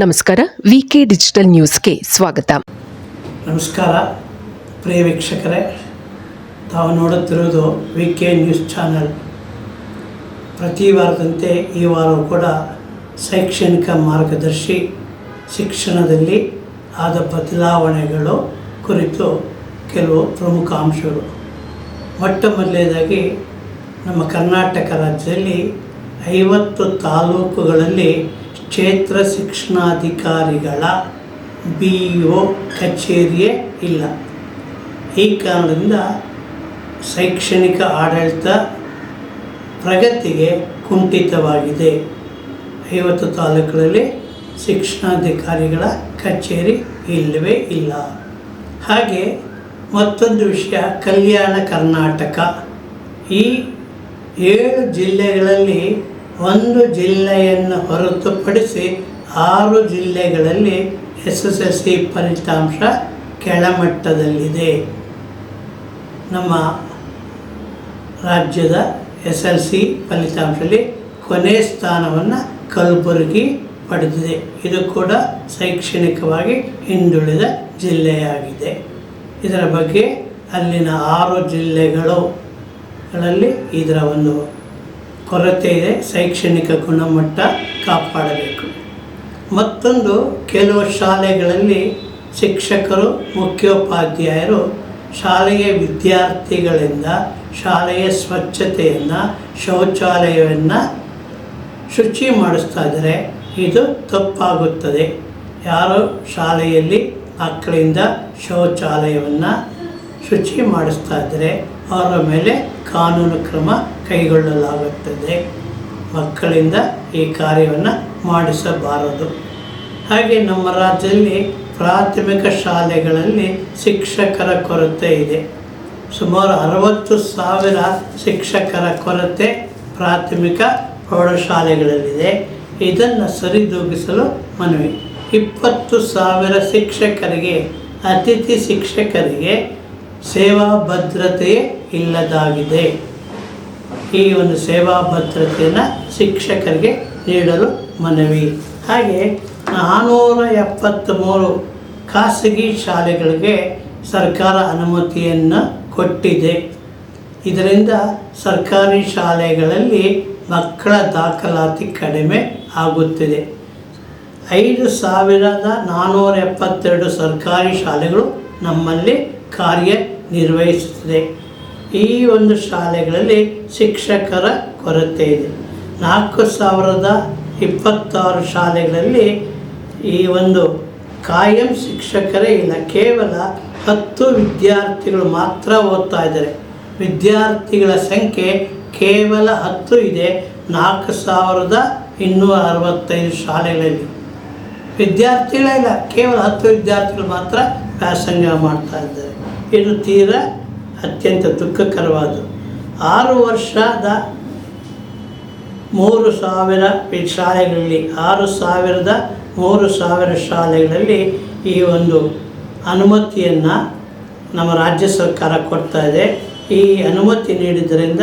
ನಮಸ್ಕಾರ. ವಿಕೆ ಡಿಜಿಟಲ್ ನ್ಯೂಸ್ಗೆ ಸ್ವಾಗತ. ನಮಸ್ಕಾರ ಪ್ರಿಯ ವೀಕ್ಷಕರೇ, ತಾವು ನೋಡುತ್ತಿರುವುದು ವಿಕೆ ನ್ಯೂಸ್ ಚಾನಲ್. ಪ್ರತಿ ವಾರದಂತೆ ಈ ವಾರವೂ ಕೂಡ ಶೈಕ್ಷಣಿಕ ಮಾರ್ಗದರ್ಶಿ ಶಿಕ್ಷಣದಲ್ಲಿ ಆದ ಬದಲಾವಣೆಗಳು ಕುರಿತು ಕೆಲವು ಪ್ರಮುಖ ಅಂಶಗಳು. ಮೊಟ್ಟ ಮೊದಲನೇದಾಗಿ ನಮ್ಮ ಕರ್ನಾಟಕ ರಾಜ್ಯದಲ್ಲಿ 50 ತಾಲೂಕುಗಳಲ್ಲಿ ಕ್ಷೇತ್ರ ಶಿಕ್ಷಣಾಧಿಕಾರಿಗಳ BO ಕಚೇರಿಯೇ ಇಲ್ಲ. ಈ ಕಾರಣದಿಂದ ಶೈಕ್ಷಣಿಕ ಆಡಳಿತ ಪ್ರಗತಿಗೆ ಕುಂಠಿತವಾಗಿದೆ. 50 ತಾಲೂಕುಗಳಲ್ಲಿ ಶಿಕ್ಷಣಾಧಿಕಾರಿಗಳ ಕಚೇರಿ ಇಲ್ಲವೇ ಇಲ್ಲ. ಹಾಗೆ ಮತ್ತೊಂದು ವಿಷಯ, ಕಲ್ಯಾಣ ಕರ್ನಾಟಕ. ಈ 7 ಜಿಲ್ಲೆಗಳಲ್ಲಿ ಒಂದು ಜಿಲ್ಲೆಯನ್ನು ಹೊರತುಪಡಿಸಿ 6 ಜಿಲ್ಲೆಗಳಲ್ಲಿ SSLC ಫಲಿತಾಂಶ ಕೆಳಮಟ್ಟದಲ್ಲಿದೆ. ನಮ್ಮ ರಾಜ್ಯದ SLC ಫಲಿತಾಂಶದಲ್ಲಿ ಕೊನೆ ಸ್ಥಾನವನ್ನು ಕಲಬುರಗಿ ಪಡೆದಿದೆ. ಇದು ಕೂಡ ಶೈಕ್ಷಣಿಕವಾಗಿ ಹಿಂದುಳಿದ ಜಿಲ್ಲೆಯಾಗಿದೆ. ಇದರ ಬಗ್ಗೆ ಅಲ್ಲಿನ 6 ಜಿಲ್ಲೆಗಳಲ್ಲಿ ಇದರ ಒಂದು ಕೊರತೆ ಇದೆ. ಶೈಕ್ಷಣಿಕ ಗುಣಮಟ್ಟ ಕಾಪಾಡಬೇಕು. ಮತ್ತೊಂದು, ಕೆಲವು ಶಾಲೆಗಳಲ್ಲಿ ಶಿಕ್ಷಕರು, ಮುಖ್ಯೋಪಾಧ್ಯಾಯರು ಶಾಲೆಯ ವಿದ್ಯಾರ್ಥಿಗಳಿಂದ ಶಾಲೆಯ ಸ್ವಚ್ಛತೆಯನ್ನು, ಶೌಚಾಲಯವನ್ನು ಶುಚಿ ಮಾಡಿಸ್ತಾ ಇದ್ದಾರೆ. ಇದು ತಪ್ಪಾಗುತ್ತದೆ. ಯಾರು ಶಾಲೆಯಲ್ಲಿ ಮಕ್ಕಳಿಂದ ಶೌಚಾಲಯವನ್ನು ಶುಚಿ ಮಾಡಿಸ್ತಾ ಇದ್ದರೆ ಅವರ ಮೇಲೆ ಕಾನೂನು ಕ್ರಮ ಕೈಗೊಳ್ಳಲಾಗುತ್ತದೆ. ಮಕ್ಕಳಿಂದ ಈ ಕಾರ್ಯವನ್ನು ಮಾಡಿಸಬಾರದು. ಹಾಗೆ ನಮ್ಮ ರಾಜ್ಯದಲ್ಲಿ ಪ್ರಾಥಮಿಕ ಶಾಲೆಗಳಲ್ಲಿ ಶಿಕ್ಷಕರ ಕೊರತೆ ಇದೆ. ಸುಮಾರು 60,000 ಶಿಕ್ಷಕರ ಕೊರತೆ ಪ್ರಾಥಮಿಕ ಪ್ರೌಢಶಾಲೆಗಳಲ್ಲಿದೆ. ಇದನ್ನು ಸರಿದೂಗಿಸಲು ಮನವಿ. 20,000 ಶಿಕ್ಷಕರಿಗೆ, ಅತಿಥಿ ಶಿಕ್ಷಕರಿಗೆ ಸೇವಾ ಭದ್ರತೆ ಇಲ್ಲದಾಗಿದೆ. ಈ ಒಂದು ಸೇವಾ ಭದ್ರತೆಯನ್ನು ಶಿಕ್ಷಕರಿಗೆ ನೀಡಲು ಮನವಿ. ಹಾಗೆ 473 ಖಾಸಗಿ ಶಾಲೆಗಳಿಗೆ ಸರ್ಕಾರ ಅನುಮತಿಯನ್ನು ಕೊಟ್ಟಿದೆ. ಇದರಿಂದ ಸರ್ಕಾರಿ ಶಾಲೆಗಳಲ್ಲಿ ಮಕ್ಕಳ ದಾಖಲಾತಿ ಕಡಿಮೆ ಆಗುತ್ತಿದೆ. 5,472 ಸರ್ಕಾರಿ ಶಾಲೆಗಳು ನಮ್ಮಲ್ಲಿ ಕಾರ್ಯನಿರ್ವಹಿಸುತ್ತದೆ. ಈ ಒಂದು ಶಾಲೆಗಳಲ್ಲಿ ಶಿಕ್ಷಕರ ಕೊರತೆ ಇದೆ. 4,026 ಶಾಲೆಗಳಲ್ಲಿ ಈ ಒಂದು ಕಾಯಂ ಶಿಕ್ಷಕರೇ ಇಲ್ಲ. ಕೇವಲ 10 ವಿದ್ಯಾರ್ಥಿಗಳು ಮಾತ್ರ ಓದ್ತಾ ಇದ್ದಾರೆ. ವಿದ್ಯಾರ್ಥಿಗಳ ಸಂಖ್ಯೆ ಕೇವಲ 10 ಇದೆ. 4,265 ಶಾಲೆಗಳಲ್ಲಿ ವಿದ್ಯಾರ್ಥಿಗಳೇ ಇಲ್ಲ. ಕೇವಲ 10 ವಿದ್ಯಾರ್ಥಿಗಳು ಮಾತ್ರ ವ್ಯಾಸಂಗ ಮಾಡ್ತಾ ಇದ್ದಾರೆ. ಇದು ತೀರಾ ಅತ್ಯಂತ ದುಃಖಕರವಾದ್ದು. 6 ವರ್ಷದ 3,000 ಶಾಲೆಗಳಲ್ಲಿ 6,000 ಶಾಲೆಗಳಲ್ಲಿ ಈ ಒಂದು ಅನುಮತಿಯನ್ನು ನಮ್ಮ ರಾಜ್ಯ ಸರ್ಕಾರ ಕೊಡ್ತಾ ಇದೆ. ಈ ಅನುಮತಿ ನೀಡಿದ್ದರಿಂದ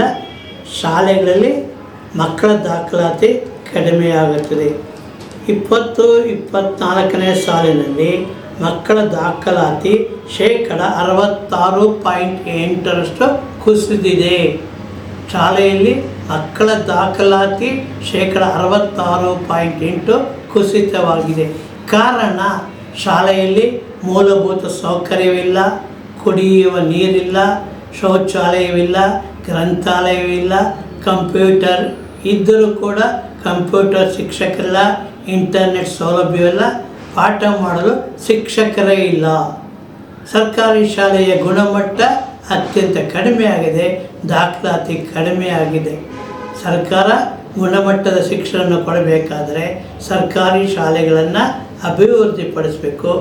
ಶಾಲೆಗಳಲ್ಲಿ ಮಕ್ಕಳ ದಾಖಲಾತಿ ಕಡಿಮೆಯಾಗುತ್ತದೆ. 2024ನೇ ಸಾಲಿನಲ್ಲಿ ಮಕ್ಕಳ ದಾಖಲಾತಿ 66.8% ಕುಸಿದಿದೆ. ಶಾಲೆಯಲ್ಲಿ ಮಕ್ಕಳ ದಾಖಲಾತಿ 66.8% ಕುಸಿತವಾಗಿದೆ. ಕಾರಣ, ಶಾಲೆಯಲ್ಲಿ ಮೂಲಭೂತ ಸೌಕರ್ಯವಿಲ್ಲ, ಕುಡಿಯುವ ನೀರಿಲ್ಲ, ಶೌಚಾಲಯವಿಲ್ಲ, ಗ್ರಂಥಾಲಯವಿಲ್ಲ, ಕಂಪ್ಯೂಟರ್ ಇದ್ದರೂ ಕೂಡ ಕಂಪ್ಯೂಟರ್ ಶಿಕ್ಷಕರಿಲ್ಲ, ಇಂಟರ್ನೆಟ್ ಸೌಲಭ್ಯವಿಲ್ಲ, ಪಾಠ ಮಾಡಲು ಶಿಕ್ಷಕರೇ ಇಲ್ಲ. ಸರ್ಕಾರಿ ಶಾಲೆಯ ಗುಣಮಟ್ಟ ಅತ್ಯಂತ ಕಡಿಮೆಯಾಗಿದೆ. ದಾಖಲಾತಿ ಕಡಿಮೆಯಾಗಿದೆ. ಸರ್ಕಾರ ಗುಣಮಟ್ಟದ ಶಿಕ್ಷಣ ಕೊಡಬೇಕಾದರೆ ಸರ್ಕಾರಿ ಶಾಲೆಗಳನ್ನು ಅಭಿವೃದ್ಧಿಪಡಿಸಬೇಕು,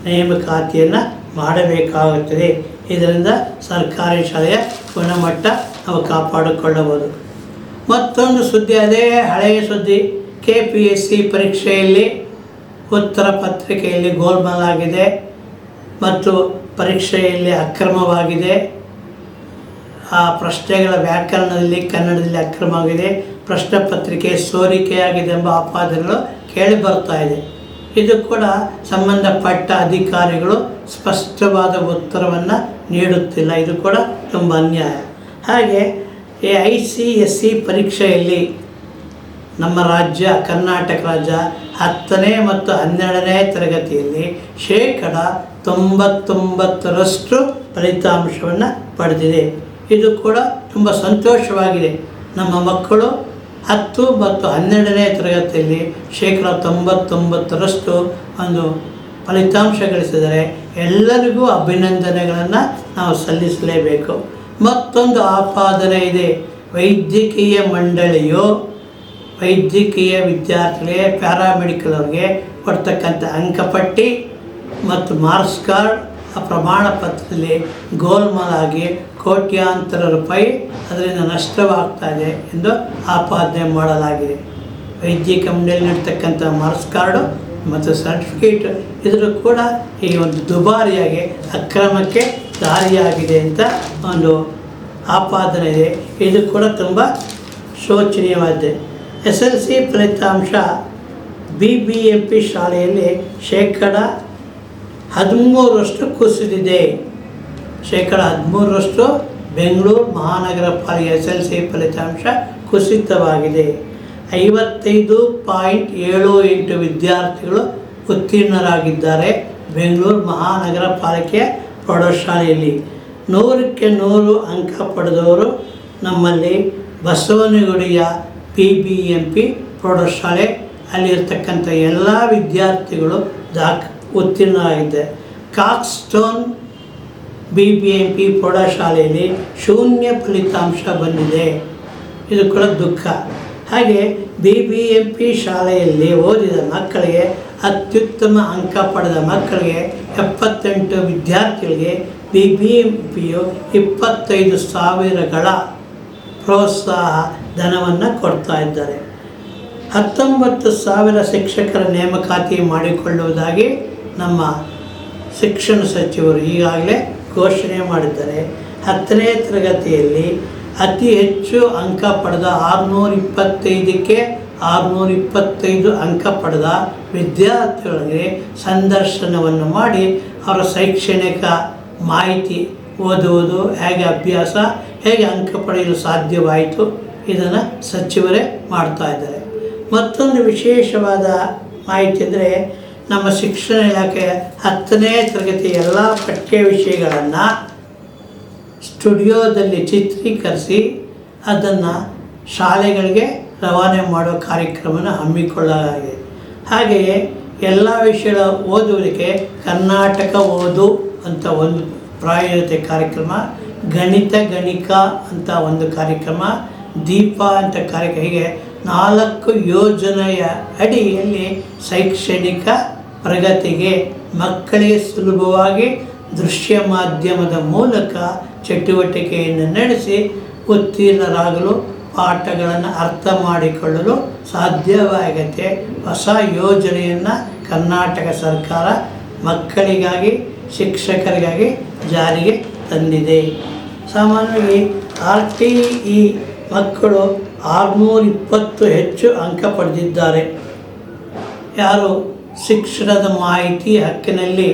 ನೇಮಕಾತಿಯನ್ನು ಮಾಡಬೇಕಾಗುತ್ತದೆ. ಇದರಿಂದ ಸರ್ಕಾರಿ ಶಾಲೆಯ ಗುಣಮಟ್ಟ ನಾವು ಕಾಪಾಡಿಕೊಳ್ಳಬಹುದು. ಮತ್ತೊಂದು ಸುದ್ದಿ, ಅದೇ ಹಳೆಯ ಸುದ್ದಿ. KPSC ಪರೀಕ್ಷೆಯಲ್ಲಿ ಉತ್ತರ ಪತ್ರಿಕೆಯಲ್ಲಿ ಗೋಲ್ಮಾಲ್ ಆಗಿದೆ ಮತ್ತು ಪರೀಕ್ಷೆಯಲ್ಲಿ ಅಕ್ರಮವಾಗಿದೆ. ಆ ಪ್ರಶ್ನೆಗಳ ವ್ಯಾಕರಣದಲ್ಲಿ ಕನ್ನಡದಲ್ಲಿ ಅಕ್ರಮವಾಗಿದೆ, ಪ್ರಶ್ನೆ ಪತ್ರಿಕೆ ಸೋರಿಕೆಯಾಗಿದೆ ಎಂಬ ಆಪಾದನೆಗಳು ಕೇಳಿ ಬರ್ತಾ ಇದೆ. ಇದು ಕೂಡ ಸಂಬಂಧಪಟ್ಟ ಅಧಿಕಾರಿಗಳು ಸ್ಪಷ್ಟವಾದ ಉತ್ತರವನ್ನು ನೀಡುತ್ತಿಲ್ಲ. ಇದು ಕೂಡ ತುಂಬ ಅನ್ಯಾಯ. ಹಾಗೆ ICSE ಪರೀಕ್ಷೆಯಲ್ಲಿ ನಮ್ಮ ರಾಜ್ಯ ಕರ್ನಾಟಕ ರಾಜ್ಯ 10ನೇ ಮತ್ತು 12ನೇ ತರಗತಿಯಲ್ಲಿ 99% ಫಲಿತಾಂಶವನ್ನು ಪಡೆದಿದೆ. ಇದು ಕೂಡ ತುಂಬ ಸಂತೋಷವಾಗಿದೆ. ನಮ್ಮ ಮಕ್ಕಳು 10 ಮತ್ತು 12ನೇ ತರಗತಿಯಲ್ಲಿ 99% ಒಂದು ಫಲಿತಾಂಶ ಗಳಿಸಿದರೆ ಎಲ್ಲರಿಗೂ ಅಭಿನಂದನೆಗಳನ್ನು ನಾವು ಸಲ್ಲಿಸಲೇಬೇಕು. ಮತ್ತೊಂದು ಆಪಾದನೆ ಇದೆ. ವೈದ್ಯಕೀಯ ಮಂಡಳಿಯು ವೈದ್ಯಕೀಯ ವಿದ್ಯಾರ್ಥಿಗಳಿಗೆ ಪ್ಯಾರಾಮೆಡಿಕಲ್ ಅವ್ರಿಗೆ ಕೊಡ್ತಕ್ಕಂಥ ಅಂಕಪಟ್ಟಿ ಮತ್ತು ಮಾರ್ಕ್ಸ್ ಕಾರ್ಡ್ ಆ ಪ್ರಮಾಣ ಪತ್ರದಲ್ಲಿ ಗೋಲ್ಮಾಲಾಗಿ ಕೋಟ್ಯಾಂತರ ರೂಪಾಯಿ ಅದರಿಂದ ನಷ್ಟವಾಗ್ತಾ ಇದೆ ಎಂದು ಆಪಾದನೆ ಮಾಡಲಾಗಿದೆ. ವೈದ್ಯಕೀಯ ಮಂಡಳಿ ನೀಡ್ತಕ್ಕಂಥ ಮಾರ್ಕ್ಸ್ ಕಾರ್ಡು ಮತ್ತು ಸರ್ಟಿಫಿಕೇಟ್ ಇದ್ರೂ ಕೂಡ ಈ ಒಂದು ದುಬಾರಿಯಾಗಿ ಅಕ್ರಮಕ್ಕೆ ದಾರಿಯಾಗಿದೆ ಅಂತ ಒಂದು ಆಪಾದನೆ ಇದೆ. ಇದು ಕೂಡ ತುಂಬ ಶೋಚನೀಯವಾಗಿದೆ. SLC ಫಲಿತಾಂಶ BBMP ಶಾಲೆಯಲ್ಲಿ 13% ಕುಸಿದಿದೆ. 13% ಬೆಂಗಳೂರು ಮಹಾನಗರ ಪಾಲಿಕೆ SLC ಫಲಿತಾಂಶ ಕುಸಿತವಾಗಿದೆ. 55.78 ವಿದ್ಯಾರ್ಥಿಗಳು ಉತ್ತೀರ್ಣರಾಗಿದ್ದಾರೆ ಬೆಂಗಳೂರು ಮಹಾನಗರ ಪಾಲಿಕೆಯ ಪ್ರೌಢಶಾಲೆಯಲ್ಲಿ. 100ಕ್ಕೆ 100 ಅಂಕ ಪಡೆದವರು ನಮ್ಮಲ್ಲಿ ಬಸವನಗುಡಿಯ BBMP ಪ್ರೌಢಶಾಲೆ, ಅಲ್ಲಿರ್ತಕ್ಕಂಥ ಎಲ್ಲ ವಿದ್ಯಾರ್ಥಿಗಳು ಉತ್ತೀರ್ಣರಾಗಿದ್ದಾರೆ. ಕಾಕ್ಸ್ಟೋನ್ BBMP ಪ್ರೌಢಶಾಲೆಯಲ್ಲಿ 0 ಫಲಿತಾಂಶ ಬಂದಿದೆ. ಇದು ಕೂಡ ದುಃಖ. ಹಾಗೆ BBMP ಶಾಲೆಯಲ್ಲಿ ಓದಿದ ಮಕ್ಕಳಿಗೆ ಅತ್ಯುತ್ತಮ ಅಂಕ ಪಡೆದ ಮಕ್ಕಳಿಗೆ 78 ವಿದ್ಯಾರ್ಥಿಗಳಿಗೆ BBMPಯು 25,000ಗಳ ಪ್ರೋತ್ಸಾಹ ಧನವನ್ನು ಕೊಡ್ತಾ ಇದ್ದಾರೆ. 19,000 ಶಿಕ್ಷಕರ ನೇಮಕಾತಿ ಮಾಡಿಕೊಳ್ಳುವುದಾಗಿ ನಮ್ಮ ಶಿಕ್ಷಣ ಸಚಿವರು ಈಗಾಗಲೇ ಘೋಷಣೆ ಮಾಡಿದ್ದಾರೆ. 10ನೇ ತರಗತಿಯಲ್ಲಿ ಅತಿ ಹೆಚ್ಚು ಅಂಕ ಪಡೆದ 625ಕ್ಕೆ 625 ಅಂಕ ಪಡೆದ ವಿದ್ಯಾರ್ಥಿಗಳಿಗೆ ಸಂದರ್ಶನವನ್ನು ಮಾಡಿ ಅವರ ಶೈಕ್ಷಣಿಕ ಮಾಹಿತಿ, ಓದುವುದು ಹೇಗೆ, ಅಭ್ಯಾಸ ಹೇಗೆ, ಅಂಕ ಪಡೆಯಲು ಸಾಧ್ಯವಾಯಿತು, ಇದನ್ನು ಸಚಿವರೇ ಮಾಡ್ತಾ ಇದ್ದಾರೆ. ಮತ್ತೊಂದು ವಿಶೇಷವಾದ ಮಾಹಿತಿ ಅಂದರೆ ನಮ್ಮ ಶಿಕ್ಷಣ ಇಲಾಖೆ 10ನೇ ತರಗತಿ ಎಲ್ಲ ಪಠ್ಯ ವಿಷಯಗಳನ್ನು ಸ್ಟುಡಿಯೋದಲ್ಲಿ ಚಿತ್ರೀಕರಿಸಿ ಅದನ್ನು ಶಾಲೆಗಳಿಗೆ ರವಾನೆ ಮಾಡೋ ಕಾರ್ಯಕ್ರಮನ ಹಮ್ಮಿಕೊಳ್ಳಲಾಗಿದೆ. ಹಾಗೆಯೇ ಎಲ್ಲ ವಿಷಯಗಳ ಓದುವುದಕ್ಕೆ ಕರ್ನಾಟಕ ಓದು ಅಂತ ಒಂದು ಪ್ರಾಯೋಜಿತ ಕಾರ್ಯಕ್ರಮ, ಗಣಿಕಾ ಅಂತ ಒಂದು ಕಾರ್ಯಕ್ರಮ, ದೀಪ ಅಂತ ಕಾರ್ಯಕ್ರಮ, ಹೀಗೆ 4 ಯೋಜನೆಯ ಅಡಿಯಲ್ಲಿ ಶೈಕ್ಷಣಿಕ ಪ್ರಗತಿಗೆ ಮಕ್ಕಳಿಗೆ ಸುಲಭವಾಗಿ ದೃಶ್ಯ ಮಾಧ್ಯಮದ ಮೂಲಕ ಚಟುವಟಿಕೆಯನ್ನು ನಡೆಸಿ ಉತ್ತೀರ್ಣರಾಗಲು, ಪಾಠಗಳನ್ನು ಅರ್ಥ ಮಾಡಿಕೊಳ್ಳಲು ಸಾಧ್ಯವಾಗುತ್ತೆ. ಹೊಸ ಯೋಜನೆಯನ್ನು ಕರ್ನಾಟಕ ಸರ್ಕಾರ ಮಕ್ಕಳಿಗಾಗಿ, ಶಿಕ್ಷಕರಿಗಾಗಿ ಜಾರಿಗೆ ತಂದಿದೆ. ಸಾಮಾನ್ಯವಾಗಿ RTE ಮಕ್ಕಳು 620 ಹೆಚ್ಚು ಅಂಕ ಪಡೆದಿದ್ದಾರೆ. ಯಾರು ಶಿಕ್ಷಣದ ಮಾಹಿತಿ ಹಕ್ಕಿನಲ್ಲಿ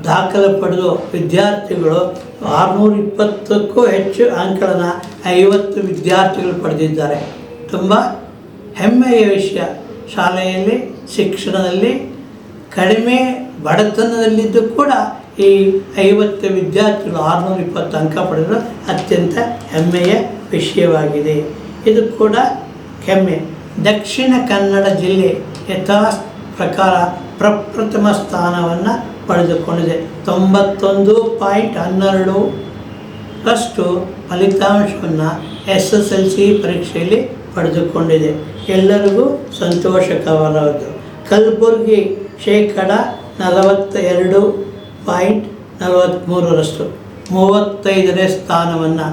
ದಾಖಲೆ ಪಡೆದು ವಿದ್ಯಾರ್ಥಿಗಳು 620ಕ್ಕೂ ಹೆಚ್ಚು ಅಂಕಗಳನ್ನು 50 ವಿದ್ಯಾರ್ಥಿಗಳು ಪಡೆದಿದ್ದಾರೆ. ತುಂಬ ಹೆಮ್ಮೆಯ ವಿಷಯ. ಶಾಲೆಯಲ್ಲಿ ಶಿಕ್ಷಣದಲ್ಲಿ ಕಡಿಮೆ ಬಡತನದಲ್ಲಿದ್ದು ಕೂಡ ಈ 50 ವಿದ್ಯಾರ್ಥಿಗಳು 620 ಅಂಕ ಪಡೆದು ಅತ್ಯಂತ ಹೆಮ್ಮೆಯ ವಿಷಯವಾಗಿದೆ. ಇದು ಕೂಡ ಹೆಮ್ಮೆ. ದಕ್ಷಿಣ ಕನ್ನಡ ಜಿಲ್ಲೆ ಯಥಾ ಪ್ರಕಾರ ಪ್ರಪ್ರಥಮ ಸ್ಥಾನವನ್ನು ಪಡೆದುಕೊಂಡಿದೆ. 91.12% ಫಲಿತಾಂಶವನ್ನು SSLC ಪರೀಕ್ಷೆಯಲ್ಲಿ ಪಡೆದುಕೊಂಡಿದೆ. ಎಲ್ಲರಿಗೂ ಸಂತೋಷಕರವಾದದ್ದು. ಕಲಬುರಗಿ 42.43%, 35ನೇ ಸ್ಥಾನವನ್ನು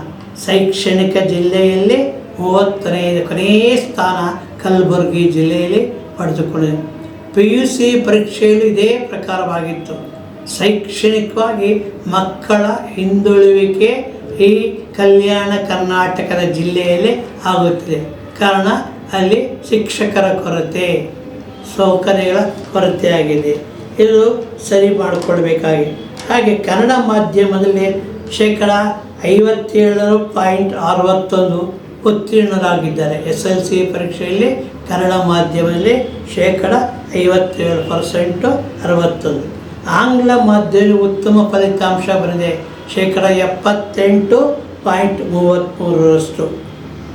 ಶೈಕ್ಷಣಿಕ ಜಿಲ್ಲೆಯಲ್ಲಿ 35 ಕೊನೆಯ ಸ್ಥಾನ ಕಲಬುರಗಿ ಜಿಲ್ಲೆಯಲ್ಲಿ ಪಡೆದುಕೊಂಡಿದೆ. PUC ಪರೀಕ್ಷೆಯಲ್ಲಿ ಇದೇ ಪ್ರಕಾರವಾಗಿತ್ತು. ಶೈಕ್ಷಣಿಕವಾಗಿ ಮಕ್ಕಳ ಹಿಂದುಳುವಿಕೆ ಈ ಕಲ್ಯಾಣ ಕರ್ನಾಟಕದ ಜಿಲ್ಲೆಯಲ್ಲಿ ಆಗುತ್ತಿದೆ. ಕಾರಣ ಅಲ್ಲಿ ಶಿಕ್ಷಕರ ಕೊರತೆ. ಸೌಕರ್ಯಗಳ ಕೊರತೆಯಾಗಿದೆ. ಇದು ಸರಿ ಮಾಡಿಕೊಳ್ಬೇಕಾಗಿದೆ. ಹಾಗೆ ಕನ್ನಡ ಮಾಧ್ಯಮದಲ್ಲಿ 57.61% ಉತ್ತೀರ್ಣರಾಗಿದ್ದಾರೆ. SLC ಪರೀಕ್ಷೆಯಲ್ಲಿ ಕನ್ನಡ ಮಾಧ್ಯಮದಲ್ಲಿ 57% 61%. ಆಂಗ್ಲ ಮಾಧ್ಯಮದಲ್ಲಿ ಉತ್ತಮ ಫಲಿತಾಂಶ ಬಂದಿದೆ, 78.33%.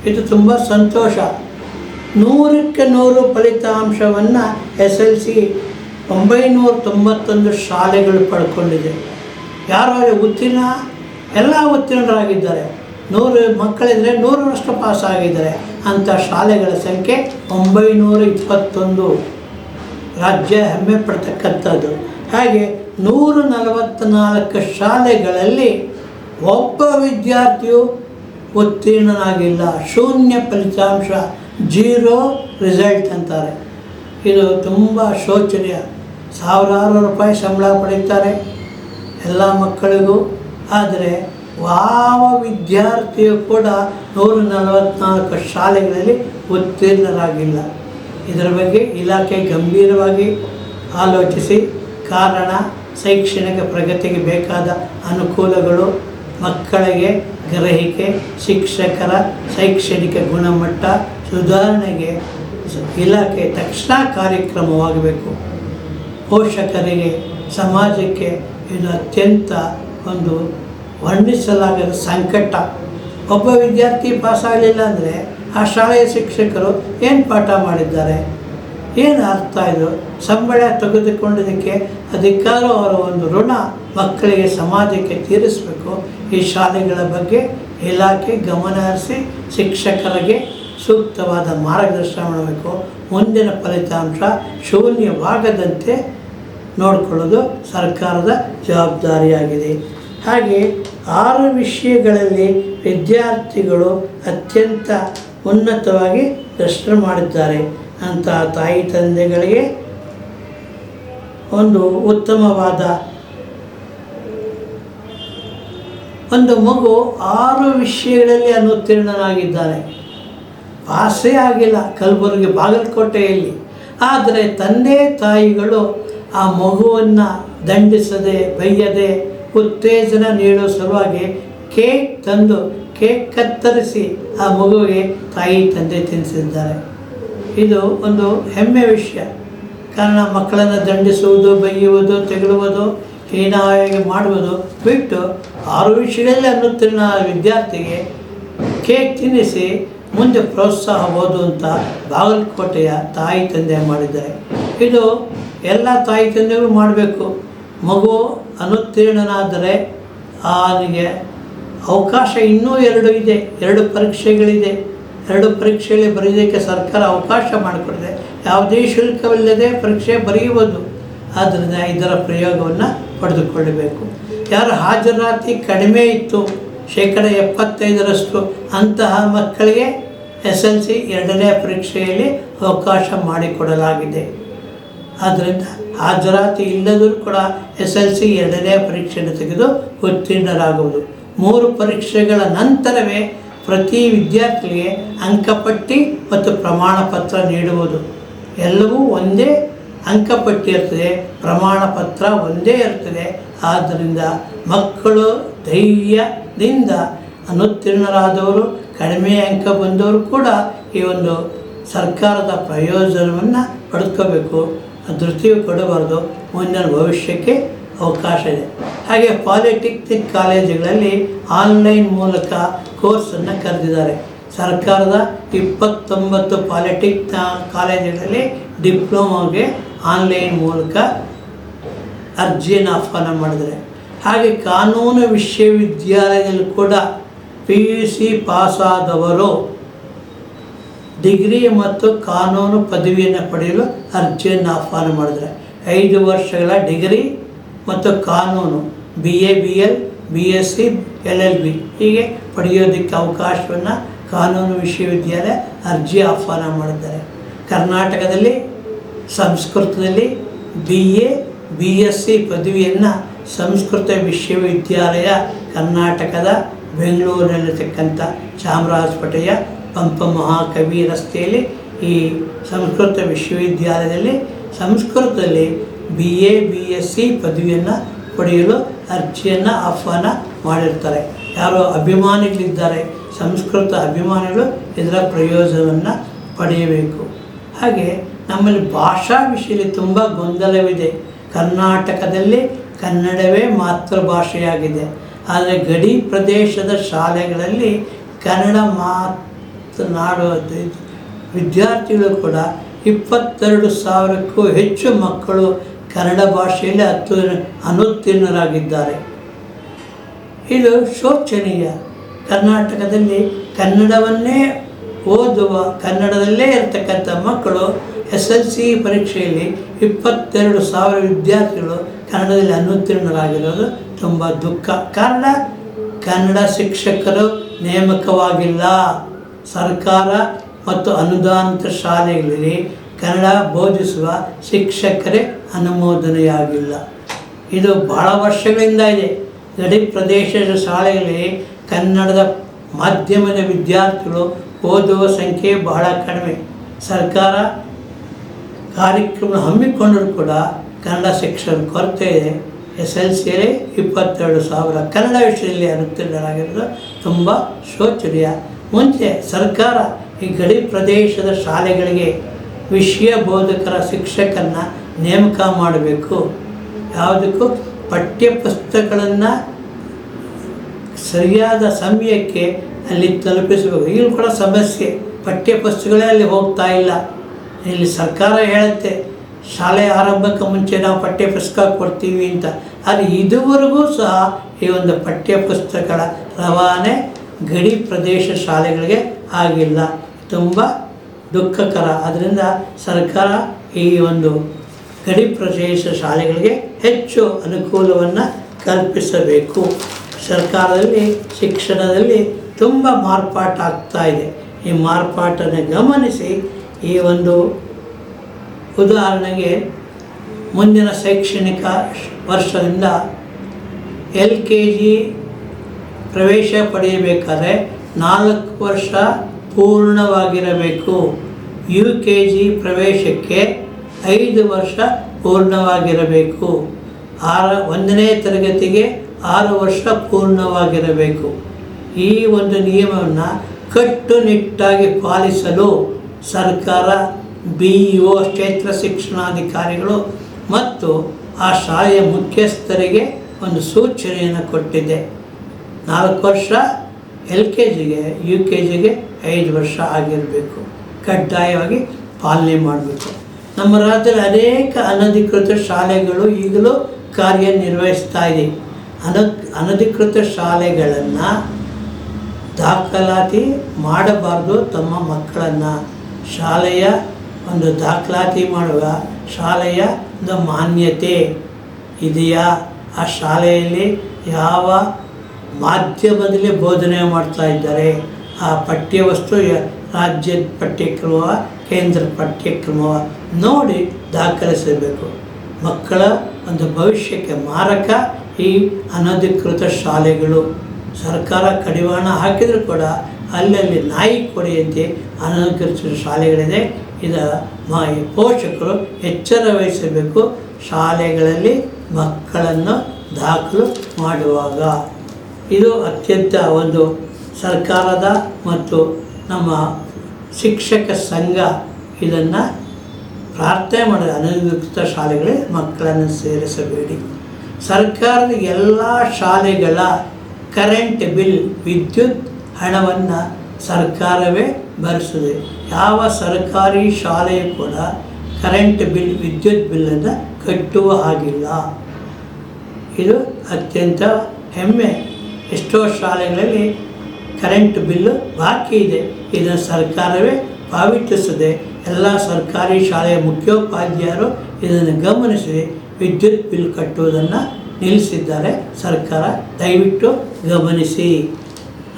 ಇದು ತುಂಬ ಸಂತೋಷ. 100ಕ್ಕೆ 100 ಫಲಿತಾಂಶವನ್ನು SLC 991 ಶಾಲೆಗಳು ಪಡ್ಕೊಂಡಿದೆ. ಯಾರು ಉತ್ತೀರ್ಣ? ಎಲ್ಲ ಉತ್ತೀರ್ಣರಾಗಿದ್ದಾರೆ. 100 ಮಕ್ಕಳಿದ್ರೆ 100ರಷ್ಟು ಪಾಸ್ ಆಗಿದ್ದಾರೆ. ಅಂಥ ಶಾಲೆಗಳ ಸಂಖ್ಯೆ 921. ರಾಜ್ಯ ಹೆಮ್ಮೆ ಪಡ್ತಕ್ಕಂಥದ್ದು. ಹಾಗೆ 144 ಶಾಲೆಗಳಲ್ಲಿ ಒಬ್ಬ ವಿದ್ಯಾರ್ಥಿಯು ಉತ್ತೀರ್ಣನಾಗಿಲ್ಲ, ಶೂನ್ಯ ಫಲಿತಾಂಶ, 0 ರಿಸಲ್ಟ್ ಅಂತಾರೆ. ಇದು ತುಂಬ ಶೋಚನೀಯ. ಸಾವಿರಾರು ರೂಪಾಯಿ ಸಂಬಳ ಪಡೀತಾರೆ ಎಲ್ಲ ಮಕ್ಕಳಿಗೂ. ಆದರೆ ಯಾವ ವಿದ್ಯಾರ್ಥಿಯು ಕೂಡ 144 ಶಾಲೆಗಳಲ್ಲಿ ಉತ್ತೀರ್ಣರಾಗಿಲ್ಲ. ಇದರ ಬಗ್ಗೆ ಇಲಾಖೆ ಗಂಭೀರವಾಗಿ ಆಲೋಚಿಸಿ ಕಾರಣ, ಶೈಕ್ಷಣಿಕ ಪ್ರಗತಿಗೆ ಬೇಕಾದ ಅನುಕೂಲಗಳು, ಮಕ್ಕಳಿಗೆ ಗ್ರಹಿಕೆ, ಶಿಕ್ಷಕರ ಶೈಕ್ಷಣಿಕ ಗುಣಮಟ್ಟ ಸುಧಾರಣೆಗೆ ಇಲಾಖೆ ತಕ್ಷಣ ಕಾರ್ಯಕ್ರಮವಾಗಬೇಕು. ಪೋಷಕರಿಗೆ, ಸಮಾಜಕ್ಕೆ ಇದು ಅತ್ಯಂತ ಒಂದು ವರ್ಣಿಸಲಾಗದ ಸಂಕಟ. ಒಬ್ಬ ವಿದ್ಯಾರ್ಥಿ ಪಾಸಾಗಲಿಲ್ಲ ಅಂದರೆ ಆ ಶಾಲೆಯ ಶಿಕ್ಷಕರು ಏನು ಪಾಠ ಮಾಡಿದ್ದಾರೆ, ಏನು ಅರ್ಥ ಇದು? ಸಂಬಳ ತೆಗೆದುಕೊಂಡಿದ್ದಕ್ಕೆ ಅಧಿಕಾರ ಅವರ ಒಂದು ಋಣ ಮಕ್ಕಳಿಗೆ, ಸಮಾಜಕ್ಕೆ ತೀರಿಸಬೇಕು. ಈ ಶಾಲೆಗಳ ಬಗ್ಗೆ ಇಲಾಖೆ ಗಮನ ಹರಿಸಿ ಶಿಕ್ಷಕರಿಗೆ ಸೂಕ್ತವಾದ ಮಾರ್ಗದರ್ಶನ ಮಾಡಬೇಕು. ಮುಂದಿನ ಫಲಿತಾಂಶ ಶೂನ್ಯವಾಗದಂತೆ ನೋಡಿಕೊಳ್ಳೋದು ಸರ್ಕಾರದ ಜವಾಬ್ದಾರಿಯಾಗಿದೆ. ಹಾಗೆ 6 ವಿಷಯಗಳಲ್ಲಿ ವಿದ್ಯಾರ್ಥಿಗಳು ಅತ್ಯಂತ ಉನ್ನತವಾಗಿ ದರ್ಶನ ಮಾಡಿದ್ದಾರೆ. ಅಂತಹ ತಾಯಿ ತಂದೆಗಳಿಗೆ ಒಂದು ಉತ್ತಮವಾದ ಒಂದು ಮಗು 6 ವಿಷಯಗಳಲ್ಲಿ ಅನುತ್ತೀರ್ಣನಾಗಿದ್ದಾನೆ, ಪಾಸೇ ಆಗಿಲ್ಲ ಕಲಬುರಗಿ ಬಾಗಲಕೋಟೆಯಲ್ಲಿ. ಆದರೆ ತಂದೆ ತಾಯಿಗಳು ಆ ಮಗುವನ್ನು ದಂಡಿಸದೆ, ಬೈಯದೆ, ಉತ್ತೇಜನ ನೀಡೋ ಸಲುವಾಗಿ ಕೇಕ್ ತಂದು ಕೇಕ್ ಕತ್ತರಿಸಿ ಆ ಮಗುವಿಗೆ ತಾಯಿ ತಂದೆ ತಿನ್ನಿಸಿದ್ದಾರೆ. ಇದು ಒಂದು ಹೆಮ್ಮೆ ವಿಷಯ. ಕಾರಣ ಮಕ್ಕಳನ್ನು ದಂಡಿಸುವುದು, ಬೈಯುವುದು, ತೆಗಳುವುದು, ಹೀನಾಗಿ ಮಾಡುವುದು ಬಿಟ್ಟು 6 ವಿಷಯಗಳಲ್ಲಿ ಅನ್ನುತ್ತಿರುವ ವಿದ್ಯಾರ್ಥಿಗೆ ಕೇಕ್ ತಿನ್ನಿಸಿ ಮುಂದೆ ಪ್ರೋತ್ಸಾಹ ಓದು ಅಂತ ಬಾಗಲಕೋಟೆಯ ತಾಯಿ ತಂದೆ ಮಾಡಿದ್ದಾರೆ. ಇದು ಎಲ್ಲ ತಾಯಿ ತಂದೆಗಳು ಮಾಡಬೇಕು. ಮಗು ಅನುತ್ತೀರ್ಣನಾದರೆ ಅವನಿಗೆ ಅವಕಾಶ ಇನ್ನೂ 2 ಇದೆ, 2 ಪರೀಕ್ಷೆಗಳಿದೆ. 2 ಪರೀಕ್ಷೆಯಲ್ಲಿ ಬರೆಯೋದಕ್ಕೆ ಸರ್ಕಾರ ಅವಕಾಶ ಮಾಡಿಕೊಡಿದೆ. ಯಾವುದೇ ಶುಲ್ಕವಿಲ್ಲದೆ ಪರೀಕ್ಷೆ ಬರೆಯುವುದು. ಆದ್ದರಿಂದ ಇದರ ಪ್ರಯೋಗವನ್ನು ಪಡೆದುಕೊಳ್ಳಬೇಕು. ಯಾರ ಹಾಜರಾತಿ ಕಡಿಮೆ ಇತ್ತು, 75% ಅಂತಹ ಮಕ್ಕಳಿಗೆ SLC 2ನೇ ಪರೀಕ್ಷೆಯಲ್ಲಿ ಅವಕಾಶ ಮಾಡಿಕೊಡಲಾಗಿದೆ. ಆದ್ದರಿಂದ ಹಾಜರಾತಿ ಇಲ್ಲದರೂ ಕೂಡ SLC 2ನೇ ಪರೀಕ್ಷೆಯನ್ನು ತೆಗೆದು ಉತ್ತೀರ್ಣರಾಗುವುದು. 3 ಪರೀಕ್ಷೆಗಳ ನಂತರವೇ ಪ್ರತಿ ವಿದ್ಯಾರ್ಥಿಗೆ ಅಂಕಪಟ್ಟಿ ಮತ್ತು ಪ್ರಮಾಣ ಪತ್ರ ನೀಡುವುದು. ಎಲ್ಲವೂ ಒಂದೇ ಅಂಕಪಟ್ಟಿ ಇರ್ತದೆ, ಪ್ರಮಾಣ ಪತ್ರ ಒಂದೇ ಇರ್ತದೆ. ಆದ್ದರಿಂದ ಮಕ್ಕಳು ಧೈರ್ಯದಿಂದ ಅನುತ್ತೀರ್ಣರಾದವರು, ಕಡಿಮೆ ಅಂಕ ಬಂದವರು ಕೂಡ ಈ ಒಂದು ಸರ್ಕಾರದ ಪ್ರಯೋಜನವನ್ನು ಪಡೆದುಕೋಬೇಕು. ಧೃತಿಯು ಕೊಡಬಾರ್ದು, ಮುಂದಿನ ಭವಿಷ್ಯಕ್ಕೆ ಅವಕಾಶ ಇದೆ. ಹಾಗೆ ಪಾಲಿಟೆಕ್ನಿಕ್ ಕಾಲೇಜುಗಳಲ್ಲಿ ಆನ್ಲೈನ್ ಮೂಲಕ ಕೋರ್ಸನ್ನು ಕರೆದಿದ್ದಾರೆ. ಸರ್ಕಾರದ 29 ಪಾಲಿಟೆಕ್ನಿಕ್ ಕಾಲೇಜುಗಳಲ್ಲಿ ಡಿಪ್ಲೊಮಾಗೆ ಆನ್ಲೈನ್ ಮೂಲಕ ಅರ್ಜಿಯನ್ನು ಆಹ್ವಾನ ಮಾಡಿದ್ದಾರೆ. ಹಾಗೆ ಕಾನೂನು ವಿಶ್ವವಿದ್ಯಾಲಯದಲ್ಲಿ ಕೂಡ PUC ಪಾಸಾದವರು ಡಿಗ್ರಿ ಮತ್ತು ಕಾನೂನು ಪದವಿಯನ್ನು ಪಡೆಯಲು ಅರ್ಜಿಯನ್ನು ಆಹ್ವಾನ ಮಾಡಿದ್ದಾರೆ. 5 ವರ್ಷಗಳ ಡಿಗ್ರಿ ಮತ್ತು ಕಾನೂನು BA BL BSc LLB ಹೀಗೆ ಪಡೆಯೋದಕ್ಕೆ ಅವಕಾಶವನ್ನು ಕಾನೂನು ವಿಶ್ವವಿದ್ಯಾಲಯ ಅರ್ಜಿ ಆಹ್ವಾನ ಮಾಡಿದ್ದಾರೆ. ಕರ್ನಾಟಕದಲ್ಲಿ ಸಂಸ್ಕೃತದಲ್ಲಿ BA BSc ಪದವಿಯನ್ನು ಸಂಸ್ಕೃತ ವಿಶ್ವವಿದ್ಯಾಲಯ ಕರ್ನಾಟಕದ ಬೆಂಗಳೂರಿನಲ್ಲಿರ್ತಕ್ಕಂಥ ಚಾಮರಾಜಪೇಟೆಯ ಪಂಪ ಮಹಾಕವಿ ರಸ್ತೆಯಲ್ಲಿ ಈ ಸಂಸ್ಕೃತ ವಿಶ್ವವಿದ್ಯಾಲಯದಲ್ಲಿ ಸಂಸ್ಕೃತದಲ್ಲಿ BA BSc ಪದವಿಯನ್ನು ಪಡೆಯಲು ಅರ್ಜಿಯನ್ನು ಆಹ್ವಾನ ಮಾಡಿರ್ತಾರೆ. ಯಾರೋ ಅಭಿಮಾನಿಗಳಿದ್ದಾರೆ, ಸಂಸ್ಕೃತ ಅಭಿಮಾನಿಗಳು ಇದರ ಪ್ರಯೋಜನವನ್ನು ಪಡೆಯಬೇಕು. ಹಾಗೆ ನಮ್ಮಲ್ಲಿ ಭಾಷಾ ವಿಷಯದಲ್ಲಿ ತುಂಬ ಗೊಂದಲವಿದೆ. ಕರ್ನಾಟಕದಲ್ಲಿ ಕನ್ನಡವೇ ಮಾತೃಭಾಷೆಯಾಗಿದೆ. ಆದರೆ ಗಡಿ ಪ್ರದೇಶದ ಶಾಲೆಗಳಲ್ಲಿ ಕನ್ನಡ ಮಾತನಾಡುವ ವಿದ್ಯಾರ್ಥಿಗಳು ಕೂಡ 22,000ಕ್ಕೂ ಹೆಚ್ಚು ಮಕ್ಕಳು ಕನ್ನಡ ಭಾಷೆಯಲ್ಲಿ ಅನುತ್ತೀರ್ಣರಾಗಿದ್ದಾರೆ. ಇದು ಶೋಚನೀಯ. ಕರ್ನಾಟಕದಲ್ಲಿ ಕನ್ನಡವನ್ನೇ ಓದುವ, ಕನ್ನಡದಲ್ಲೇ ಇರತಕ್ಕಂಥ ಮಕ್ಕಳು SLC ಪರೀಕ್ಷೆಯಲ್ಲಿ 22,000 ವಿದ್ಯಾರ್ಥಿಗಳು ಕನ್ನಡದಲ್ಲಿ ಅನುತ್ತೀರ್ಣರಾಗಿರೋದು ತುಂಬ ದುಃಖ. ಕಾರಣ, ಕನ್ನಡ ಶಿಕ್ಷಕರು ನೇಮಕವಾಗಿಲ್ಲ. ಸರ್ಕಾರ ಮತ್ತು ಅನುದಾನಿತ ಶಾಲೆಗಳಲ್ಲಿ ಕನ್ನಡ ಬೋಧಿಸುವ ಶಿಕ್ಷಕರೇ ಅನುಮೋದನೆಯಾಗಿಲ್ಲ. ಇದು ಬಹಳ ವರ್ಷಗಳಿಂದ ಇದೆ. ಗಡಿ ಪ್ರದೇಶದ ಶಾಲೆಗಳಲ್ಲಿ ಕನ್ನಡದ ಮಾಧ್ಯಮದ ವಿದ್ಯಾರ್ಥಿಗಳು ಓದುವ ಸಂಖ್ಯೆ ಬಹಳ ಕಡಿಮೆ. ಸರ್ಕಾರ ಕಾರ್ಯಕ್ರಮ ಹಮ್ಮಿಕೊಂಡರೂ ಕೂಡ ಕನ್ನಡ ಶಿಕ್ಷಕರ ಕೊರತೆ ಇದೆ. SLCಯಲ್ಲಿ 22,000 ಕನ್ನಡ ವಿಷಯದಲ್ಲಿ ಅನುತ್ತೀರ್ಣರಾಗಿರೋದು ತುಂಬ ಶೋಚನೀಯ. ಮುಂಚೆ ಸರ್ಕಾರ ಈ ಗಡಿ ಪ್ರದೇಶದ ಶಾಲೆಗಳಿಗೆ ವಿಷಯ ಬೋಧಕರ ಶಿಕ್ಷಕರನ್ನ ನೇಮಕ ಮಾಡಬೇಕು. ಯಾವುದಕ್ಕೂ ಪಠ್ಯಪುಸ್ತಕಗಳನ್ನು ಸರಿಯಾದ ಸಮಯಕ್ಕೆ ಅಲ್ಲಿ ತಲುಪಿಸಬೇಕು. ಈಗಲೂ ಕೂಡ ಸಮಸ್ಯೆ, ಪಠ್ಯಪುಸ್ತಕಗಳೇ ಅಲ್ಲಿ ಹೋಗ್ತಾ ಇಲ್ಲ. ಇಲ್ಲಿ ಸರ್ಕಾರ ಹೇಳುತ್ತೆ ಶಾಲೆ ಆರಂಭಕ್ಕೆ ಮುಂಚೆ ನಾವು ಪಠ್ಯಪುಸ್ತಕ ಕೊಡ್ತೀವಿ ಅಂತ. ಆದರೆ ಇದುವರೆಗೂ ಸಹ ಈ ಒಂದು ಪಠ್ಯಪುಸ್ತಕಗಳ ರವಾನೆ ಗಡಿ ಪ್ರದೇಶ ಶಾಲೆಗಳಿಗೆ ಆಗಿಲ್ಲ. ತುಂಬ ದುಃಖಕರ. ಅದರಿಂದ ಸರ್ಕಾರ ಈ ಒಂದು ಗಡಿ ಪ್ರದೇಶ ಶಾಲೆಗಳಿಗೆ ಹೆಚ್ಚು ಅನುಕೂಲವನ್ನು ಕಲ್ಪಿಸಬೇಕು. ಸರ್ಕಾರದಲ್ಲಿ ಶಿಕ್ಷಣದಲ್ಲಿ ತುಂಬ ಮಾರ್ಪಾಟಾಗ್ತಾ ಇದೆ. ಈ ಮಾರ್ಪಾಟನ್ನು ಗಮನಿಸಿ ಈ ಒಂದು ಉದಾಹರಣೆಗೆ ಮುಂದಿನ ಶೈಕ್ಷಣಿಕ ವರ್ಷದಿಂದ LKG ಪ್ರವೇಶ ಪಡೆಯಬೇಕಾದ್ರೆ 4 ವರ್ಷ ಪೂರ್ಣವಾಗಿರಬೇಕು. UKG ಪ್ರವೇಶಕ್ಕೆ 5 ವರ್ಷ ಪೂರ್ಣವಾಗಿರಬೇಕು. 1ನೇ ತರಗತಿಗೆ 6 ವರ್ಷ ಪೂರ್ಣವಾಗಿರಬೇಕು. ಈ ಒಂದು ನಿಯಮವನ್ನು ಕಟ್ಟುನಿಟ್ಟಾಗಿ ಪಾಲಿಸಲು ಸರ್ಕಾರ BEO ಕ್ಷೇತ್ರ ಶಿಕ್ಷಣಾಧಿಕಾರಿಗಳು ಮತ್ತು ಆ ಶಾಲೆಯ ಮುಖ್ಯಸ್ಥರಿಗೆ ಒಂದು ಸೂಚನೆಯನ್ನು ಕೊಟ್ಟಿದೆ. 4 ವರ್ಷ LKGಗೆ, UKGಗೆ 5 ವರ್ಷ ಆಗಿರಬೇಕು. ಕಡ್ಡಾಯವಾಗಿ ಪಾಲನೆ ಮಾಡಬೇಕು. ನಮ್ಮ ರಾಜ್ಯದಲ್ಲಿ ಅನೇಕ ಅನಧಿಕೃತ ಶಾಲೆಗಳು ಈಗಲೂ ಕಾರ್ಯನಿರ್ವಹಿಸ್ತಾ ಇದೆ. ಅನಧಿಕೃತ ಶಾಲೆಗಳನ್ನು ದಾಖಲಾತಿ ಮಾಡಬಾರ್ದು. ತಮ್ಮ ಮಕ್ಕಳನ್ನು ಶಾಲೆಯ ಒಂದು ದಾಖಲಾತಿ ಮಾಡುವ ಶಾಲೆಯ ಒಂದು ಮಾನ್ಯತೆ ಇದೆಯಾ, ಆ ಶಾಲೆಯಲ್ಲಿ ಯಾವ ಮಾಧ್ಯಮದಲ್ಲಿ ಬೋಧನೆ ಮಾಡ್ತಾ ಇದ್ದಾರೆ, ಆ ಪಠ್ಯವಸ್ತು ರಾಜ್ಯದ ಪಠ್ಯಕ್ರಮ ಕೇಂದ್ರ ಪಠ್ಯಕ್ರಮ ನೋಡಿ ದಾಖಲಿಸಬೇಕು. ಮಕ್ಕಳ ಒಂದು ಭವಿಷ್ಯಕ್ಕೆ ಮಾರಕ ಈ ಅನಧಿಕೃತ ಶಾಲೆಗಳು. ಸರ್ಕಾರ ಕಡಿವಾಣ ಹಾಕಿದರೂ ಕೂಡ ಅಲ್ಲಲ್ಲಿ ನಾಯಿ ಕೊಡೆಯಂತೆ ಅನಧಿಕೃತ ಶಾಲೆಗಳಿದೆ. ಇದರ ಪೋಷಕರು ಎಚ್ಚರ ವಹಿಸಬೇಕು. ಶಾಲೆಗಳಲ್ಲಿ ಮಕ್ಕಳನ್ನು ದಾಖಲು ಮಾಡುವಾಗ ಇದು ಅತ್ಯಂತ ಒಂದು ಸರ್ಕಾರದ ಮತ್ತು ನಮ್ಮ ಶಿಕ್ಷಕ ಸಂಘ ಇದನ್ನು ಪ್ರಾರ್ಥನೆ ಮಾಡಿದ. ಅನಧಿಕೃತ ಶಾಲೆಗಳಿಗೆ ಮಕ್ಕಳನ್ನು ಸೇರಿಸಬೇಡಿ. ಸರ್ಕಾರದ ಎಲ್ಲ ಶಾಲೆಗಳ ಕರೆಂಟ್ ಬಿಲ್, ವಿದ್ಯುತ್ ಹಣವನ್ನು ಸರ್ಕಾರವೇ ಭರಿಸಿದೆ. ಯಾವ ಸರ್ಕಾರಿ ಶಾಲೆಯೂ ಕೂಡ ಕರೆಂಟ್ ಬಿಲ್, ವಿದ್ಯುತ್ ಬಿಲ್ಲನ್ನು ಕಟ್ಟುವ ಹಾಗಿಲ್ಲ. ಇದು ಅತ್ಯಂತ ಹೆಮ್ಮೆ. ಎಷ್ಟೋ ಶಾಲೆಗಳಲ್ಲಿ ಕರೆಂಟ್ ಬಿಲ್ಲು ಬಾಕಿ ಇದೆ. ಇದನ್ನು ಸರ್ಕಾರವೇ ಪಾವತಿಸಿದೆ. ಎಲ್ಲ ಸರ್ಕಾರಿ ಶಾಲೆಯ ಮುಖ್ಯೋಪಾಧ್ಯಾಯರು ಇದನ್ನು ಗಮನಿಸಿ ವಿದ್ಯುತ್ ಬಿಲ್ ಕಟ್ಟುವುದನ್ನು ನಿಲ್ಲಿಸಿದ್ದಾರೆ. ಸರ್ಕಾರ ದಯವಿಟ್ಟು ಗಮನಿಸಿ.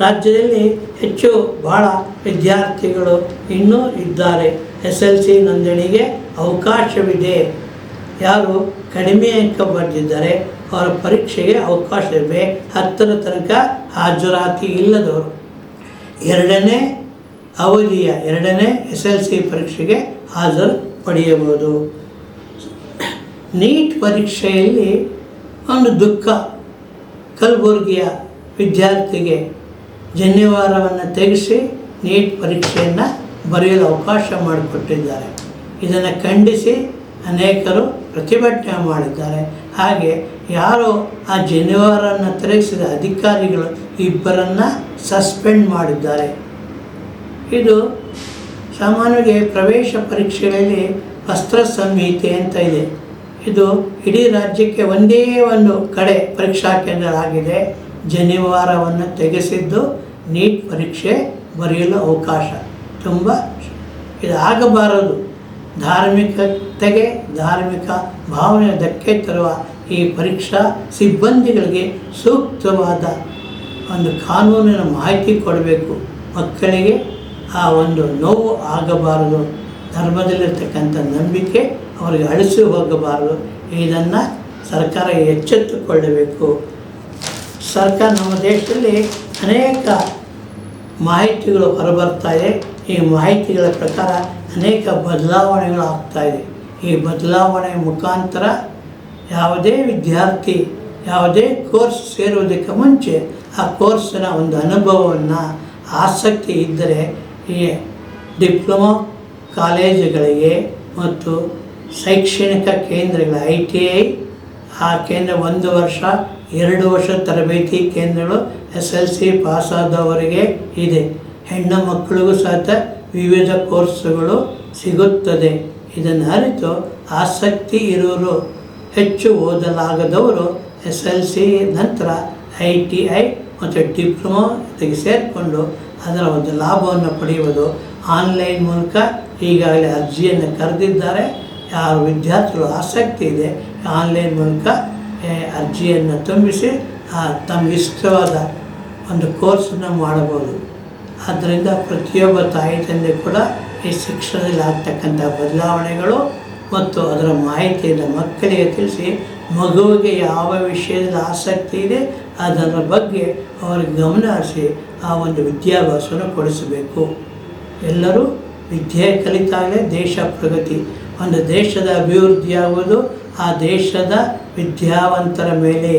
ರಾಜ್ಯದಲ್ಲಿ ಹೆಚ್ಚು ಭಾಳ ವಿದ್ಯಾರ್ಥಿಗಳು ಇನ್ನೂ ಇದ್ದಾರೆ. SLC ನೋಂದಣಿಗೆ ಅವಕಾಶವಿದೆ. ಯಾರು ಕಡಿಮೆ ಅಂಕ ಬರೆದಿದ್ದಾರೆ ಅವರ ಪರೀಕ್ಷೆಗೆ ಅವಕಾಶವಿದೆ. 10ರ ತನಕ ಹಾಜರಾತಿ ಇಲ್ಲದವರು 2ನೇ ಅವಧಿಯ 2ನೇ SLC ಪರೀಕ್ಷೆಗೆ ಹಾಜರು ಪಡೆಯಬಹುದು. ನೀಟ್ ಪರೀಕ್ಷೆಯಲ್ಲಿ ಒಂದು ದುಃಖ, ಕಲಬುರಗಿಯ ವಿದ್ಯಾರ್ಥಿಗೆ ಜನ್ಯವಾರವನ್ನು ತೆಗೆಸಿ ನೀಟ್ ಪರೀಕ್ಷೆಯನ್ನು ಬರೆಯಲು ಅವಕಾಶ ಮಾಡಿಕೊಟ್ಟಿದ್ದಾರೆ. ಇದನ್ನು ಖಂಡಿಸಿ ಅನೇಕರು ಪ್ರತಿಭಟನೆ ಮಾಡಿದ್ದಾರೆ. ಹಾಗೆ ಯಾರು ಆ ಜನ್ಯವಾರವನ್ನು ತೆಗೆಸಿದ ಅಧಿಕಾರಿಗಳು ಇಬ್ಬರನ್ನು ಸಸ್ಪೆಂಡ್ ಮಾಡಿದ್ದಾರೆ. ಇದು ಸಾಮಾನ್ಯವಾಗಿ ಪ್ರವೇಶ ಪರೀಕ್ಷೆಗಳಲ್ಲಿ ವಸ್ತ್ರ ಸಂಹಿತೆ ಅಂತ ಇದೆ. ಇದು ಇಡೀ ರಾಜ್ಯಕ್ಕೆ ಒಂದೇ ಒಂದು ಕಡೆ ಪರೀಕ್ಷಾ ಕೇಂದ್ರ ಆಗಿದೆ. ಜನಿವಾರವನ್ನು ತೆಗೆಸಿದ್ದು ನೀಟ್ ಪರೀಕ್ಷೆ ಬರೆಯಲು ಅವಕಾಶ. ತುಂಬ ಇದು ಆಗಬಾರದು. ಧಾರ್ಮಿಕತೆಗೆ, ಧಾರ್ಮಿಕ ಭಾವನೆ ಧಕ್ಕೆ ತರುವ ಈ ಪರೀಕ್ಷಾ ಸಿಬ್ಬಂದಿಗಳಿಗೆ ಸೂಕ್ತವಾದ ಒಂದು ಕಾನೂನಿನ ಮಾಹಿತಿ ಕೊಡಬೇಕು. ಮಕ್ಕಳಿಗೆ ಆ ಒಂದು ನೋವು ಆಗಬಾರದು. ಧರ್ಮದಲ್ಲಿರ್ತಕ್ಕಂಥ ನಂಬಿಕೆ ಅವರಿಗೆ ಅಳಿಸಿ ಹೋಗಬಾರದು. ಇದನ್ನು ಸರ್ಕಾರ ಎಚ್ಚೆತ್ತುಕೊಳ್ಳಬೇಕು. ಸರ್ಕಾರ ನಮ್ಮ ದೇಶದಲ್ಲಿ ಅನೇಕ ಮಾಹಿತಿಗಳು ಹೊರಬರ್ತಾಯಿದೆ. ಈ ಮಾಹಿತಿಗಳ ಪ್ರಕಾರ ಅನೇಕ ಬದಲಾವಣೆಗಳು ಆಗ್ತಾಯಿದೆ. ಈ ಬದಲಾವಣೆ ಮುಖಾಂತರ ಯಾವುದೇ ವಿದ್ಯಾರ್ಥಿ ಯಾವುದೇ ಕೋರ್ಸ್ ಸೇರುವುದಕ್ಕೆ ಮುಂಚೆ ಆ ಕೋರ್ಸಿನ ಒಂದು ಅನುಭವವನ್ನು, ಆಸಕ್ತಿ ಇದ್ದರೆ ಈ ಡಿಪ್ಲೊಮಾ ಕಾಲೇಜುಗಳಿಗೆ ಮತ್ತು ಶೈಕ್ಷಣಿಕ ಕೇಂದ್ರಗಳ ITI ಆ ಕೇಂದ್ರ 1 ವರ್ಷ 2 ವರ್ಷ ತರಬೇತಿ ಕೇಂದ್ರಗಳು SLC ಪಾಸಾದವರಿಗೆ ಇದೆ. ಹೆಣ್ಣು ಮಕ್ಕಳಿಗೂ ಸಹಿತ ವಿವಿಧ ಕೋರ್ಸುಗಳು ಸಿಗುತ್ತದೆ. ಇದನ್ನು ಅರಿತು ಆಸಕ್ತಿ ಇರೋರು, ಹೆಚ್ಚು ಓದಲಾಗದವರು SLC ನಂತರ ITI ಮತ್ತು ಡಿಪ್ಲೊಮಾ ಜೊತೆಗೆ ಸೇರಿಕೊಂಡು ಅದರ ಒಂದು ಲಾಭವನ್ನು ಪಡೆಯುವುದು. ಆನ್ಲೈನ್ ಮೂಲಕ ಈಗಾಗಲೇ ಅರ್ಜಿಯನ್ನು ಕರೆದಿದ್ದಾರೆ. ಯಾರು ವಿದ್ಯಾರ್ಥಿಗಳು ಆಸಕ್ತಿ ಇದೆ ಆನ್ಲೈನ್ ಮೂಲಕ ಅರ್ಜಿಯನ್ನು ತುಂಬಿಸಿ ತಮಗಿಷ್ಟವಾದ ಒಂದು ಕೋರ್ಸನ್ನು ಮಾಡಬಹುದು. ಆದ್ದರಿಂದ ಪ್ರತಿಯೊಬ್ಬ ತಾಯಿ ತಂದೆ ಕೂಡ ಈ ಶಿಕ್ಷಣದಲ್ಲಿ ಆಗ್ತಕ್ಕಂಥ ಬದಲಾವಣೆಗಳು ಮತ್ತು ಅದರ ಮಾಹಿತಿಯನ್ನು ಮಕ್ಕಳಿಗೆ ತಿಳಿಸಿ, ಮಗುವಿಗೆ ಯಾವ ವಿಷಯದಲ್ಲಿ ಆಸಕ್ತಿ ಇದೆ ಅದರ ಬಗ್ಗೆ ಅವರಿಗೆ ಗಮನ ಹರಿಸಿ ಆ ಒಂದು ವಿದ್ಯಾಭ್ಯಾಸವನ್ನು ಕೊಡಿಸಬೇಕು. ಎಲ್ಲರೂ ವಿದ್ಯೆ ಕಲಿತಾಗಲೇ ದೇಶ ಪ್ರಗತಿ. ಒಂದು ದೇಶದ ಅಭಿವೃದ್ಧಿಯಾಗುವುದು ಆ ದೇಶದ ವಿದ್ಯಾವಂತರ ಮೇಲೆ.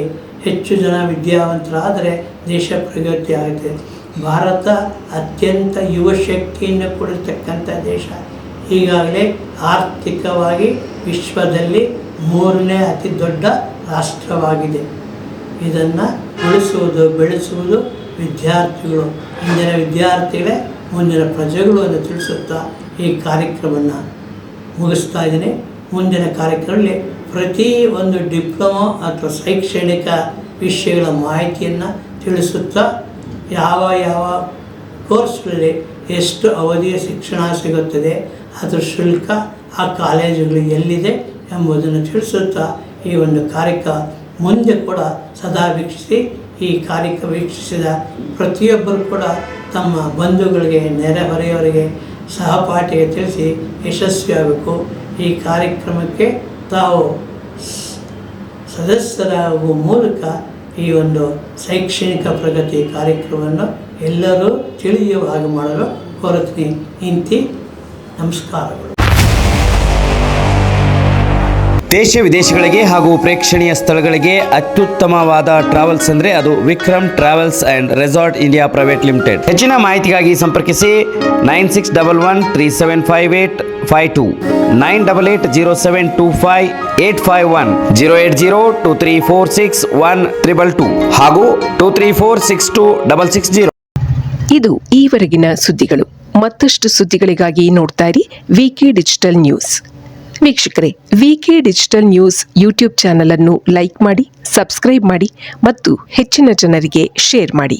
ಹೆಚ್ಚು ಜನ ವಿದ್ಯಾವಂತರಾದರೆ ದೇಶ ಪ್ರಗತಿ ಆಗುತ್ತೆ. ಭಾರತ ಅತ್ಯಂತ ಯುವ ಶಕ್ತಿಯನ್ನು ಕೊಡಿರ್ತಕ್ಕಂಥ ದೇಶ. ಈಗಾಗಲೇ ಆರ್ಥಿಕವಾಗಿ ವಿಶ್ವದಲ್ಲಿ 3ನೇ ಅತಿ ದೊಡ್ಡ ರಾಷ್ಟ್ರವಾಗಿದೆ. ಇದನ್ನು ಉಳಿಸುವುದು, ಬೆಳೆಸುವುದು ವಿದ್ಯಾರ್ಥಿಗಳು. ಇಂದಿನ ವಿದ್ಯಾರ್ಥಿಗಳೇ ಮುಂದಿನ ಪ್ರಜೆಗಳು ಎಂದು ತಿಳಿಸುತ್ತಾ ಈ ಕಾರ್ಯಕ್ರಮವನ್ನು ಮುಗಿಸ್ತಾ ಇದ್ದೀನಿ. ಮುಂದಿನ ಕಾರ್ಯಕ್ರಮದಲ್ಲಿ ಪ್ರತಿ ಒಂದು ಡಿಪ್ಲೊಮಾ ಅಥವಾ ಶೈಕ್ಷಣಿಕ ವಿಷಯಗಳ ಮಾಹಿತಿಯನ್ನು ತಿಳಿಸುತ್ತಾ ಯಾವ ಯಾವ ಕೋರ್ಸ್ಗಳಲ್ಲಿ ಎಷ್ಟು ಅವಧಿಯ ಶಿಕ್ಷಣ ಸಿಗುತ್ತದೆ, ಅದರ ಶುಲ್ಕ, ಆ ಕಾಲೇಜುಗಳು ಎಲ್ಲಿದೆ ಎಂಬುದನ್ನು ತಿಳಿಸುತ್ತಾ ಈ ಒಂದು ಕಾರ್ಯಕ್ರಮ ಮುಂದೆ ಕೂಡ ಸದಾ ವೀಕ್ಷಿಸಿ. ಈ ಕಾರ್ಯಕ್ರಮ ವೀಕ್ಷಿಸಿದ ಪ್ರತಿಯೊಬ್ಬರು ಕೂಡ ತಮ್ಮ ಬಂಧುಗಳಿಗೆ, ನೆರೆಹೊರೆಯವರಿಗೆ, ಸಹಪಾಠಿಗೆ ತಿಳಿಸಿ ಯಶಸ್ವಿಯಾಗಬೇಕು. ಈ ಕಾರ್ಯಕ್ರಮಕ್ಕೆ ತಾವು ಸದಸ್ಯರಾಗುವ ಮೂಲಕ ಈ ಒಂದು ಶೈಕ್ಷಣಿಕ ಪ್ರಗತಿ ಕಾರ್ಯಕ್ರಮವನ್ನು ಎಲ್ಲರೂ ತಿಳಿಯುವ ಹಾಗೆ ಮಾಡಲು ಕೋರುತ್ತೀನಿ. ಇಂತಿ ನಮಸ್ಕಾರಗಳು. ದೇಶ ವಿದೇಶಗಳಿಗೆ ಹಾಗೂ ಪ್ರೇಕ್ಷಣೀಯ ಸ್ಥಳಗಳಿಗೆ ಅತ್ಯುತ್ತಮವಾದ ಟ್ರಾವೆಲ್ಸ್ ಅಂದರೆ ಅದು Vikram travels and resort India private limited. ಹೆಚ್ಚಿನ ಮಾಹಿತಿಗಾಗಿ ಸಂಪರ್ಕಿಸಿ 9611375852, 9880725851, 08023461222 ಹಾಗೂ 23462660. ಇದು ಈವರೆಗಿನ ಸುದ್ದಿಗಳು. ಮತ್ತಷ್ಟು ಸುದ್ದಿಗಳಿಗಾಗಿ ನೋಡ್ತಾ ಇರಿ VK ಡಿಜಿಟಲ್ ನ್ಯೂಸ್. ವೀಕ್ಷಕರೇ, VK digital news YouTube channel ಅನ್ನು ಲೈಕ್ ಮಾಡಿ, ಸಬ್ಸ್ಕ್ರೈಬ್ ಮಾಡಿ ಮತ್ತು ಹೆಚ್ಚಿನ ಜನರಿಗೆ ಶೇರ್ ಮಾಡಿ.